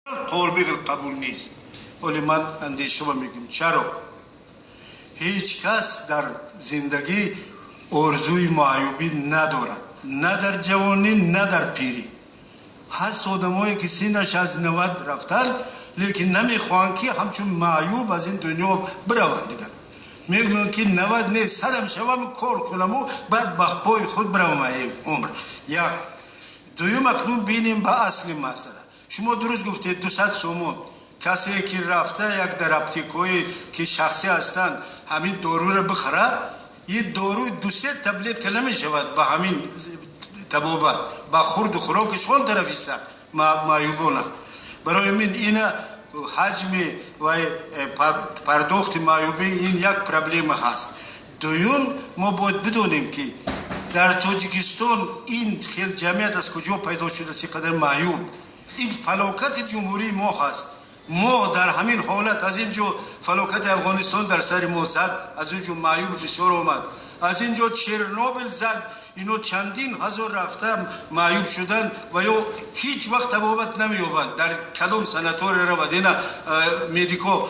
قول بگل قبول نیست. ولی من اندیشه میگم چرا؟ هیچ کس در زندگی آرزوی معیوبی ندارد، نه در جوانی نه در پیری. هست آدمایی که سینش از 90 رفتن لیکن نمیخوان که همچون معیوب از این دنیا بروند دیگر. میگن که 90 نیست، سرم شوم کار کنم و بعد بخپای خود بروم عمر. یک دویم اکنون بینیم با اصل مسئله. شما درست گفتید 200 سومون کسی که رفته یک در اپتیکوی که شخصی هستن همین دارو رو بخره، یه داروی 200 تبلت که نمیشود و همین تبابت با خورد و خوراکش خون طرف ایستن معیوبونه. برای من این حجم و پرداخت معیوبی این یک پرابلم هست. دوم ما باید بدونیم که در تاجیکستان این خیلی جمعیت از کجا پیدا شده سی قدر معیوب. این فلاکت جمهوری ما هست. ما در همین حالت از اینجا فلاکت افغانستان در سر ما زد، از اینجا معیوب بسیار آمد، از اینجا چرنوبل زد، اینو چندین هزار رفته معیوب شدن و یا هیچ وقت تبابت نمیابند. در کدام سناتور رو دینا مدیکو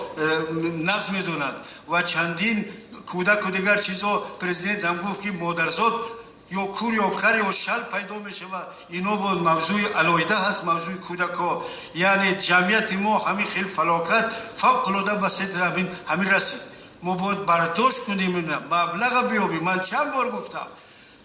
نظم میدونند و چندین کودک و دیگر چیزا پرزیدنت هم گفت که مادرزاد یا کور یا کر یا شل پیدا میشه و اینو با موضوع علایده هست، موضوع کودک ها. یعنی جمعیت ما همین خیلی فلاکت فوق العاده بسیط همین رسید. ما باید برداشت کنیم مبلغ بیابیم. من چند بار گفتم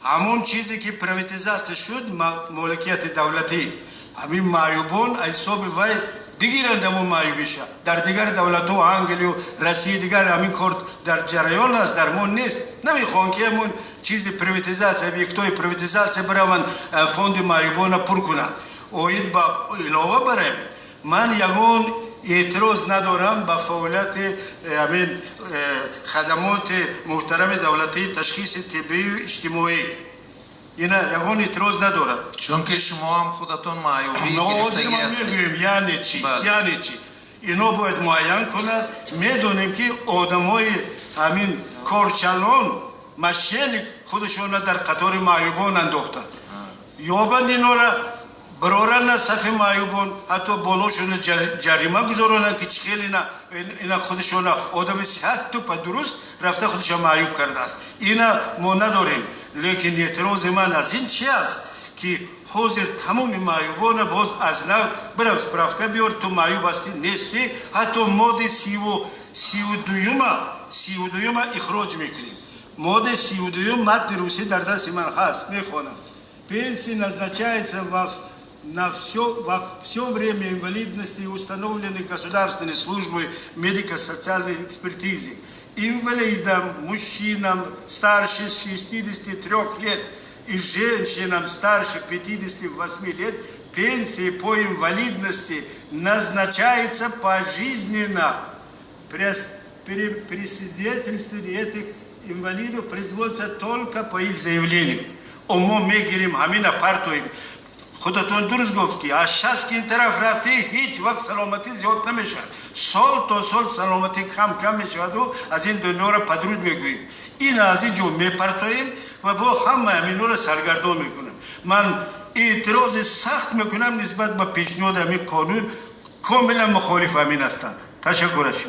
همون چیزی که پرایوتیزاسیون شد مالکیت دولتی، همین معیوبون حساب وای بگیرند همون معیوبیشه. در دیگر دولت ها انگلیو روسیه دیگر همین کار در جریان است، در ما نیست. نمیخوان که همون چیز پرایوتیزاسیون یکتای پرایوتیزاسیون برون فوند معیوبون پر کنند. اوید با علاوه برای من یگان اعتراض ندارم به فعالیت همین خدمات محترم دولتی تشخیص طبی و اجتماعی. اینا یگان اعتراض ندارم، چون که شما هم خودتون معیوبی گرفتگی هستید. یعنی چی؟ یعنی چی؟ اینا باید معین کند. میدونیم که آدمای همین کارچلان مشین خودشون در قطار معیوبان انداختند. یابند اینا را برارن صف معیوبان، حتی بالاشون جریمه گذارن که چه خیلی اینا خودشون آدم صحت تو درست رفته خودشون معیوب کرده است. اینا ما نداریم. لیکن اعتراض من از این چی است که حاضر تمام معیوبان باز از نو برم سپرافکه بیار تو معیوب هستی نیستی. حتی ماده 32 اخراج میکنیم. ماده 32 متن روسی در دست من هست، میخوانم. Пенсии назначаются во все время инвалидности, установленной государственной службой медико-социальной экспертизы. Инвалидам, мужчинам старше 63 лет и женщинам старше 58 лет пенсии по инвалидности назначаются пожизненно. При свидетельстве этих инвалидов производится только по их заявлению. ما میگیریم همین اپارتویم. خودتون درست گفت که از 60 که این طرف رفته هیچ وقت سلامتی زیاد نمیشه. سال تا سال سلامتی کم میشود و از این دنیا را پدرود میگوییم. این از اینجا میپرتویم و با همه همین رو سرگردان میکنم. من اعتراض سخت میکنم نسبت به پیشنهاد همین قانون. کاملا مخالف همین هستم. تشکر شما.